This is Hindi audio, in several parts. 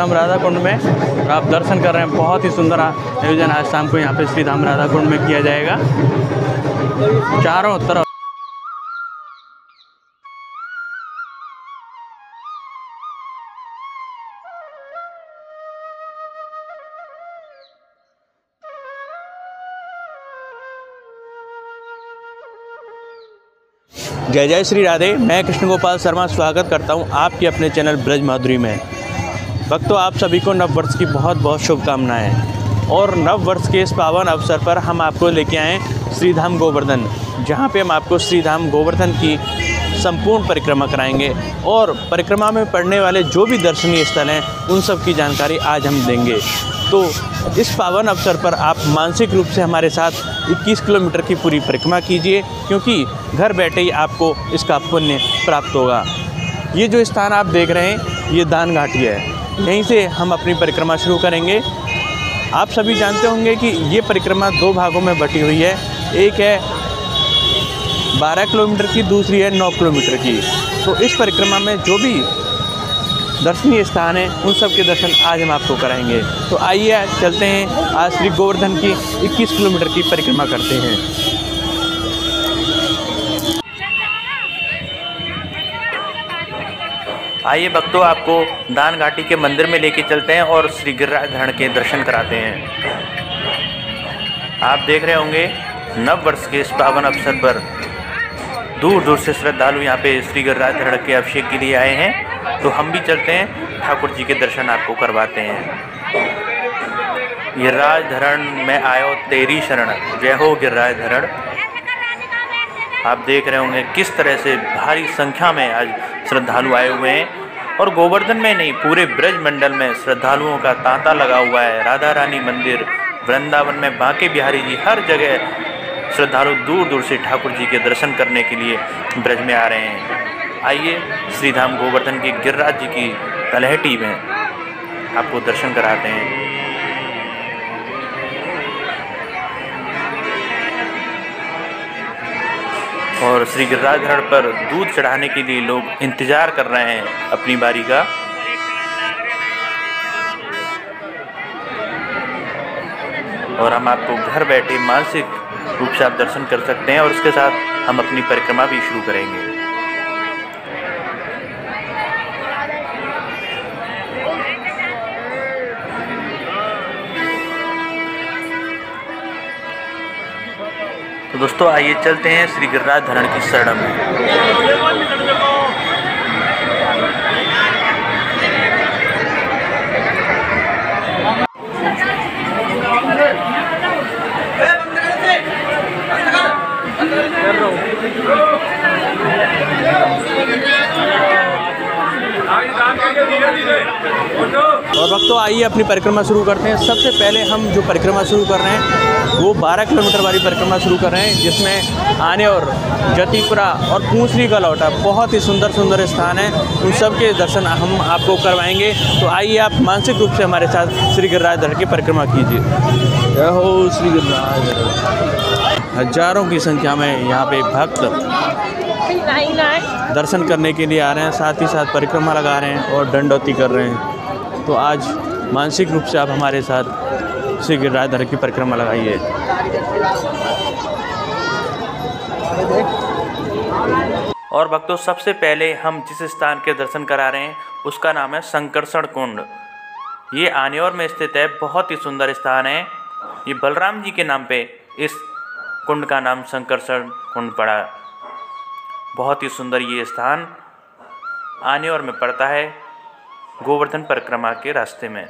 हम राधा कुंड में और आप दर्शन कर रहे हैं। बहुत ही सुंदर आयोजन आज शाम को यहाँ पे श्री धाम राधा कुंड में किया जाएगा। चारों तरफ जय जय श्री राधे। मैं कृष्ण गोपाल शर्मा स्वागत करता हूं आपके अपने चैनल ब्रज माधुरी में। भक्तों, आप सभी को नव वर्ष की बहुत बहुत शुभकामनाएं। और नव वर्ष के इस पावन अवसर पर हम आपको लेके आए श्री धाम गोवर्धन, जहां पे हम आपको श्री धाम गोवर्धन की संपूर्ण परिक्रमा कराएंगे और परिक्रमा में पड़ने वाले जो भी दर्शनीय स्थल हैं उन सब की जानकारी आज हम देंगे। तो इस पावन अवसर पर आप मानसिक रूप से हमारे साथ 21 किलोमीटर की पूरी परिक्रमा कीजिए, क्योंकि घर बैठे ही आपको इसका पुण्य प्राप्त होगा। ये जो स्थान आप देख रहे हैं ये दान घाटी है, यहीं से हम अपनी परिक्रमा शुरू करेंगे। आप सभी जानते होंगे कि ये परिक्रमा 2 भागों में बटी हुई है। एक है 12 किलोमीटर की, दूसरी है 9 किलोमीटर की। तो इस परिक्रमा में जो भी दर्शनीय स्थान है उन सब के दर्शन आज हम आपको कराएंगे। तो आइए चलते हैं, आज श्री गोवर्धन की 21 किलोमीटर की परिक्रमा करते हैं। आइए भक्तों, आपको दान घाटी के मंदिर में लेके चलते हैं और श्री गिरिराज धरण के दर्शन कराते हैं। आप देख रहे होंगे नव वर्ष के इस पावन अवसर पर दूर दूर से श्रद्धालु यहाँ पे श्री गिरिराज धरण के अभिषेक के लिए आए हैं। तो हम भी चलते हैं, ठाकुर जी के दर्शन आपको करवाते हैं। गिरिराज धरण में आयो तेरी शरण, जय हो गिरिराज धरण। आप देख रहे होंगे किस तरह से भारी संख्या में आज श्रद्धालु आए हुए हैं। और गोवर्धन में नहीं, पूरे ब्रज मंडल में श्रद्धालुओं का तांता लगा हुआ है। राधा रानी मंदिर, वृंदावन में बांके बिहारी जी, हर जगह श्रद्धालु दूर दूर से ठाकुर जी के दर्शन करने के लिए ब्रज में आ रहे हैं। आइए श्री धाम गोवर्धन के गिरिराज जी की तलहटी में आपको दर्शन कराते हैं। और श्री गिरिराज धरण पर दूध चढ़ाने के लिए लोग इंतजार कर रहे हैं अपनी बारी का। और हम आपको घर बैठे मानसिक रूप से आप दर्शन कर सकते हैं और उसके साथ हम अपनी परिक्रमा भी शुरू करेंगे। तो दोस्तों आइए चलते हैं श्री गिरिराज धरण की शरण में। और भक्तों आइए अपनी परिक्रमा शुरू करते हैं। सबसे पहले हम जो परिक्रमा शुरू कर रहे हैं वो 12 किलोमीटर वाली परिक्रमा शुरू कर रहे हैं, जिसमें आने और जतीपुरा और पूंछली का लौटा बहुत ही सुंदर सुंदर स्थान है। उन सब के दर्शन हम आपको करवाएंगे। तो आइए आप मानसिक रूप से हमारे साथ श्री गिरिराज धरण की परिक्रमा कीजिए। जय हो श्री गिरिराज धरण। हजारों की संख्या में यहाँ पे भक्त दर्शन करने के लिए आ रहे हैं, साथ ही साथ परिक्रमा लगा रहे हैं और दंडौती कर रहे हैं। तो आज मानसिक रूप से आप हमारे साथ श्री गिरिराज धरण की परिक्रमा लगाइए। और भक्तों, सबसे पहले हम जिस स्थान के दर्शन करा रहे हैं उसका नाम है संकर्षण कुंड। ये आनेर में स्थित है, बहुत ही सुंदर स्थान है। ये बलराम जी के नाम पे इस कुंड का नाम संकर्षण कुंड पड़ा। बहुत ही सुंदर ये स्थान आनेर में पड़ता है, गोवर्धन परिक्रमा के रास्ते में।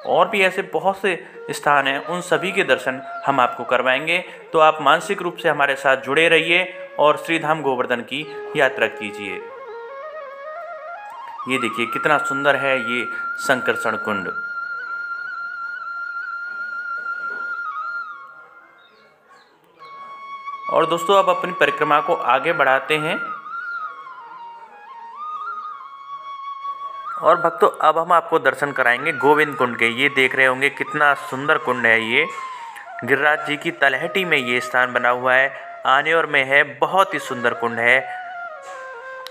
और भी ऐसे बहुत से स्थान हैं, उन सभी के दर्शन हम आपको करवाएंगे। तो आप मानसिक रूप से हमारे साथ जुड़े रहिए और श्री धाम गोवर्धन की यात्रा कीजिए। ये देखिए कितना सुंदर है ये संकर्षण कुंड। और दोस्तों अब अपनी परिक्रमा को आगे बढ़ाते हैं। और भक्तों अब हम आपको दर्शन कराएंगे गोविंद कुंड के। ये देख रहे होंगे कितना सुंदर कुंड है। ये गिरिराज जी की तलहटी में ये स्थान बना हुआ है, आनेर में है। बहुत ही सुंदर कुंड है,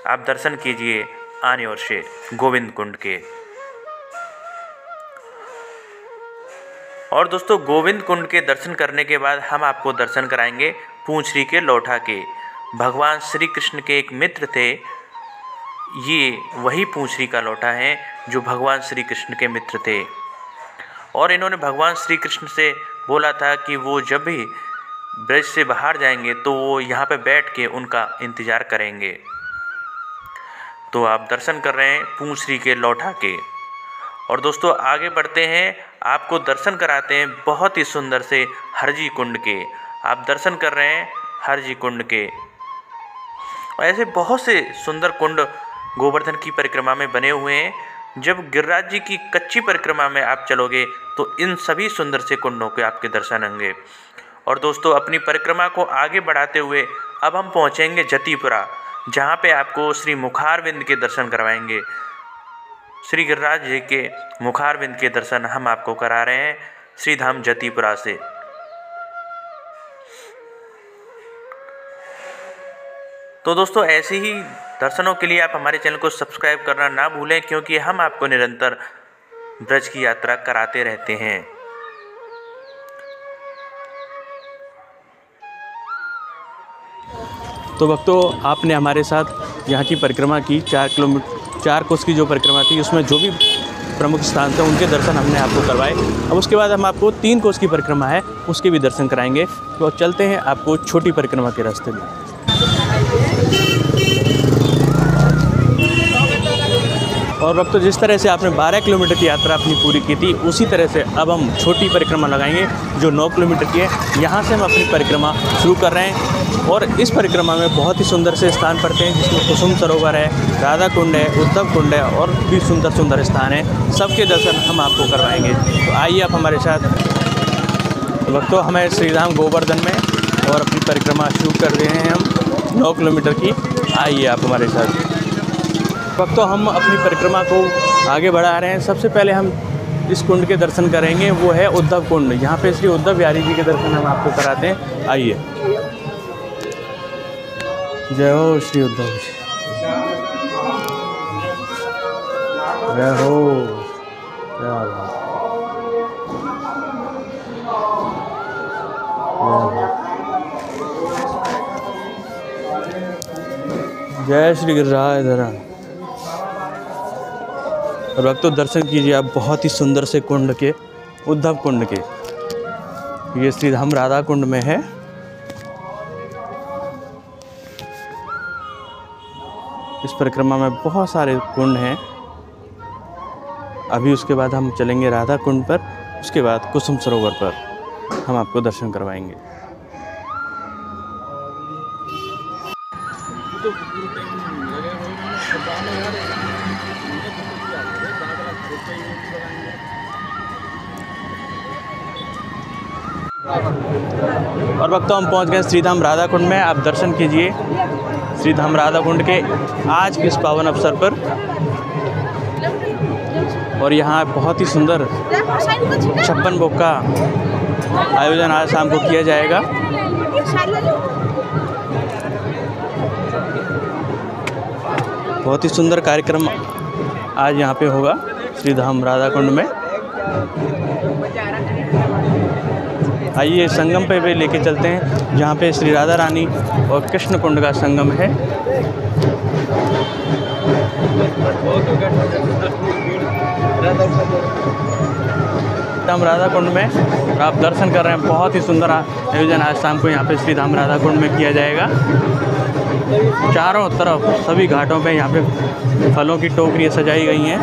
आप दर्शन कीजिए आनेर से गोविंद कुंड के। और दोस्तों गोविंद कुंड के दर्शन करने के बाद हम आपको दर्शन कराएंगे पूंछरी के लोठा के। भगवान श्री कृष्ण के एक मित्र थे, ये वही पूंछरी का लोठा है जो भगवान श्री कृष्ण के मित्र थे। और इन्होंने भगवान श्री कृष्ण से बोला था कि वो जब भी ब्रज से बाहर जाएंगे तो वो यहाँ पे बैठ के उनका इंतज़ार करेंगे। तो आप दर्शन कर रहे हैं पूंछरी के लोठा के। और दोस्तों आगे बढ़ते हैं, आपको दर्शन कराते हैं बहुत ही सुंदर से हरजी कुंड के। आप दर्शन कर रहे हैं हरजी कुंड के। ऐसे बहुत से सुंदर कुंड गोवर्धन की परिक्रमा में बने हुए हैं। जब गिरिराज जी की कच्ची परिक्रमा में आप चलोगे तो इन सभी सुंदर से कुंडों के आपके दर्शन होंगे। और दोस्तों अपनी परिक्रमा को आगे बढ़ाते हुए अब हम पहुंचेंगे जतिपुरा, जहां पे आपको श्री मुखारविंद के दर्शन करवाएंगे। श्री गिरिराज जी के मुखारविंद के दर्शन हम आपको करा रहे हैं श्री धाम जतिपुरा से। तो दोस्तों ऐसे ही दर्शनों के लिए आप हमारे चैनल को सब्सक्राइब करना ना भूलें, क्योंकि हम आपको निरंतर ब्रज की यात्रा कराते रहते हैं। तो भक्तों आपने हमारे साथ यहाँ की परिक्रमा की 4 कोस की जो परिक्रमा थी, उसमें जो भी प्रमुख स्थान थे उनके दर्शन हमने आपको करवाए। अब उसके बाद हम आपको 3 कोस की परिक्रमा है उसके भी दर्शन कराएंगे। तो चलते हैं आपको छोटी परिक्रमा के रास्ते में। और भक्तों जिस तरह से आपने 12 किलोमीटर की यात्रा अपनी पूरी की थी, उसी तरह से अब हम छोटी परिक्रमा लगाएंगे जो 9 किलोमीटर की है। यहाँ से हम अपनी परिक्रमा शुरू कर रहे हैं। और इस परिक्रमा में बहुत ही सुंदर से स्थान पड़ते हैं, जिसमें कुसुम सरोवर है, राधा कुंड है, उद्धव कुंड है और भी सुंदर सुंदर स्थान है। सबके दर्शन हम आपको करवाएंगे। तो आइए आप हमारे साथ। तो भक्तों हमें श्रीधाम गोवर्धन में और अपनी परिक्रमा शुरू कर रहे हैं हम 9 किलोमीटर की। आइए आप हमारे साथ। भक्तों हम अपनी परिक्रमा को आगे बढ़ा रहे हैं। सबसे पहले हम इस कुंड के दर्शन करेंगे, वो है उद्धव कुंड। यहाँ पे श्री उद्धव बिहारी जी के दर्शन हम आपको कराते हैं। आइए। जय हो श्री उद्धव जी, जय हो, जय श्री गिरिराज धरा। और भक्तों दर्शन कीजिए आप बहुत ही सुंदर से कुंड के, उद्धव कुंड के। ये श्री धाम राधा कुंड में है। इस परिक्रमा में बहुत सारे कुंड हैं। अभी उसके बाद हम चलेंगे राधा कुंड पर, उसके बाद कुसुम सरोवर पर हम आपको दर्शन करवाएंगे। और भक्तों हम पहुंच गए श्रीधाम राधा कुंड में। आप दर्शन कीजिए श्रीधाम राधा कुंड के आज के इस पावन अवसर पर। और यहाँ बहुत ही सुंदर 56 भोग का आयोजन आज शाम को किया जाएगा। बहुत ही सुंदर कार्यक्रम आज यहाँ पे होगा श्रीधाम राधा कुंड में। आइए संगम पे भी लेके चलते हैं, जहाँ पे श्री राधा रानी और कृष्ण कुंड का संगम है। श्रीधाम राधा कुंड में आप दर्शन कर रहे हैं। बहुत ही सुंदर आयोजन आज शाम को यहाँ पे श्रीधाम राधा कुंड में किया जाएगा। चारों तरफ सभी घाटों पे यहाँ पे फलों की टोकरियाँ सजाई गई हैं।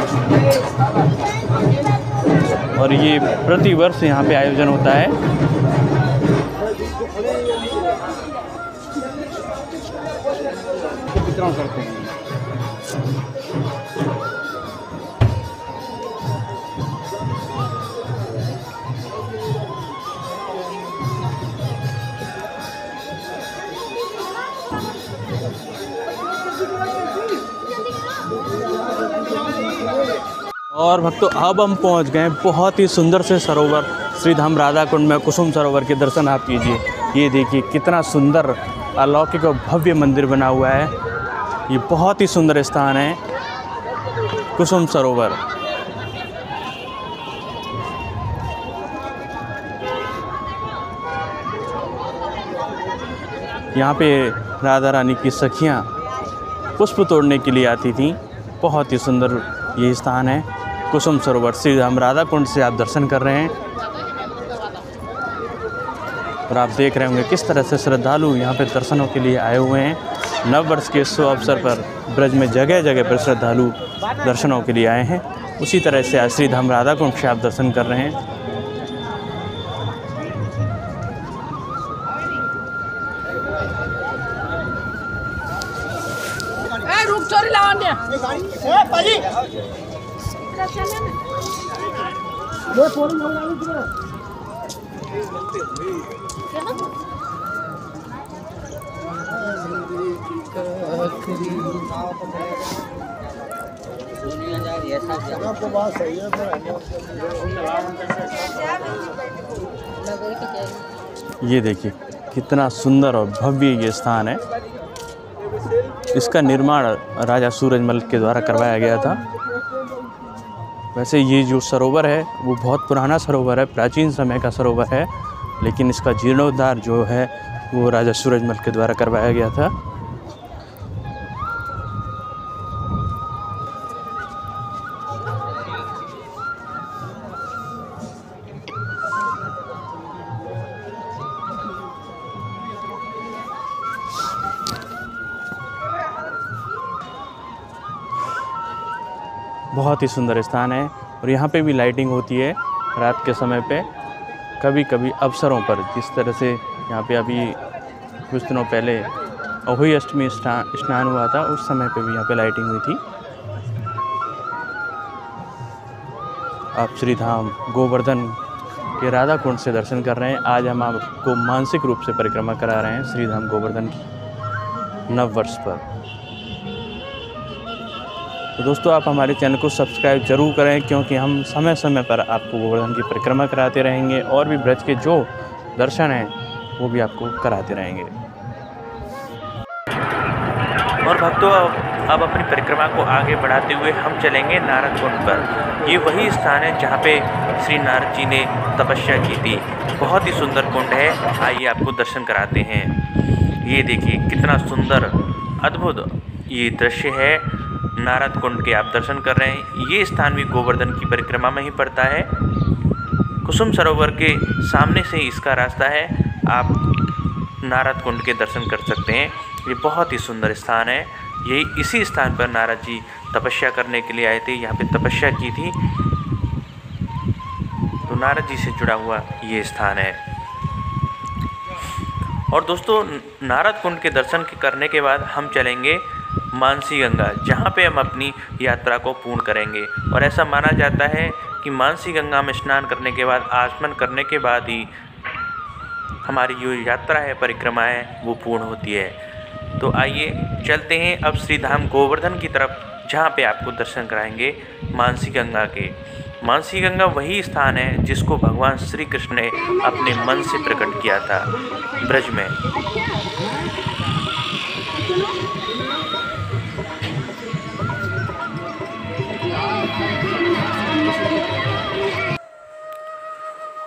और ये प्रतिवर्ष यहाँ पे आयोजन होता है। और भक्तों अब हम पहुंच गए बहुत ही सुंदर से सरोवर श्रीधाम राधा कुंड में। कुसुम सरोवर के दर्शन आप कीजिए। ये देखिए कितना सुंदर अलौकिक और भव्य मंदिर बना हुआ है। ये बहुत ही सुंदर स्थान है कुसुम सरोवर। यहाँ पे राधा रानी की सखियाँ पुष्प तोड़ने के लिए आती थीं। बहुत ही सुंदर ये स्थान है कुसुम सरोवर। श्री धाम राधा कुंड से आप दर्शन कर रहे हैं और आप देख रहे होंगे किस तरह से श्रद्धालु यहाँ पे दर्शनों के लिए आए हुए हैं। नव वर्ष के शुभ अवसर पर ब्रज में जगह जगह पर श्रद्धालु दर्शनों के लिए आए हैं। उसी तरह से आज श्री धाम राधा कुंड से आप दर्शन कर रहे हैं। ये देखिए कितना सुंदर और भव्य ये स्थान है। इसका निर्माण राजा सूरजमल के द्वारा करवाया गया था। वैसे ये जो सरोवर है वो बहुत पुराना सरोवर है, प्राचीन समय का सरोवर है, लेकिन इसका जीर्णोद्धार जो है वो राजा सूरजमल के द्वारा करवाया गया था। बहुत ही सुंदर स्थान है और यहाँ पे भी लाइटिंग होती है रात के समय पे। कभी कभी अवसरों पर, जिस तरह से यहाँ पे अभी कुछ दिनों पहले अहोई अष्टमी स्नान हुआ था, उस समय पे भी यहाँ पे लाइटिंग हुई थी। आप श्री धाम गोवर्धन के राधा कुंड से दर्शन कर रहे हैं। आज हम आपको मानसिक रूप से परिक्रमा करा रहे हैं श्री धाम गोवर्धन नव वर्ष पर। तो दोस्तों आप हमारे चैनल को सब्सक्राइब जरूर करें, क्योंकि हम समय समय पर आपको गोवर्धन की परिक्रमा कराते रहेंगे और भी ब्रज के जो दर्शन हैं वो भी आपको कराते रहेंगे। और भक्तों अब अपनी परिक्रमा को आगे बढ़ाते हुए हम चलेंगे नारद कुंड पर। ये वही स्थान है जहाँ पे श्री नारद जी ने तपस्या की थी। बहुत ही सुंदर कुंड है, आइए आपको दर्शन कराते हैं। ये देखिए कितना सुंदर अद्भुत ये दृश्य है। नारद कुंड के आप दर्शन कर रहे हैं। ये स्थान भी गोवर्धन की परिक्रमा में ही पड़ता है। कुसुम सरोवर के सामने से ही इसका रास्ता है। आप नारद कुंड के दर्शन कर सकते हैं। ये बहुत ही सुंदर स्थान है। यही इसी स्थान पर नारद जी तपस्या करने के लिए आए थे, यहाँ पे तपस्या की थी। तो नारद जी से जुड़ा हुआ ये स्थान है। और दोस्तों नारद कुंड के दर्शन करने के बाद हम चलेंगे मानसी गंगा, जहाँ पे हम अपनी यात्रा को पूर्ण करेंगे। और ऐसा माना जाता है कि मानसी गंगा में स्नान करने के बाद, आचमन करने के बाद ही हमारी जो यात्रा है, परिक्रमा है, वो पूर्ण होती है। तो आइए चलते हैं अब श्री धाम गोवर्धन की तरफ, जहाँ पे आपको दर्शन कराएंगे मानसी गंगा के। मानसी गंगा वही स्थान है जिसको भगवान श्री कृष्ण ने अपने मन से प्रकट किया था ब्रज में।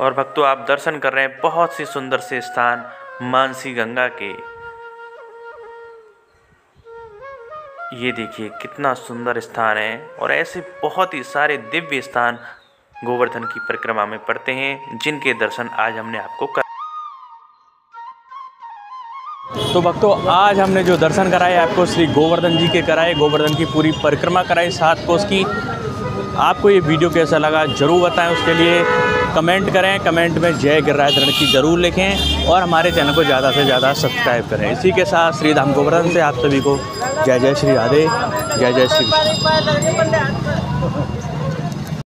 और भक्तों आप दर्शन कर रहे हैं बहुत सी सुंदर से स्थान मानसी गंगा के। ये देखिए कितना सुंदर स्थान है। और ऐसे बहुत ही सारे दिव्य स्थान गोवर्धन की परिक्रमा में पड़ते हैं, जिनके दर्शन आज हमने आपको कर। तो भक्तों आज हमने जो दर्शन कराए आपको श्री गोवर्धन जी के कराए, गोवर्धन की पूरी परिक्रमा कराई 7 कोस की। आपको ये वीडियो कैसा लगा ज़रूर बताएं। उसके लिए कमेंट करें, कमेंट में जय गिरिराज रणकी ज़रूर लिखें और हमारे चैनल को ज़्यादा से ज़्यादा सब्सक्राइब करें। इसी के साथ श्री धाम गोवर्धन से आप सभी को जय जय श्री राधे, जय जय श्री कृष्ण।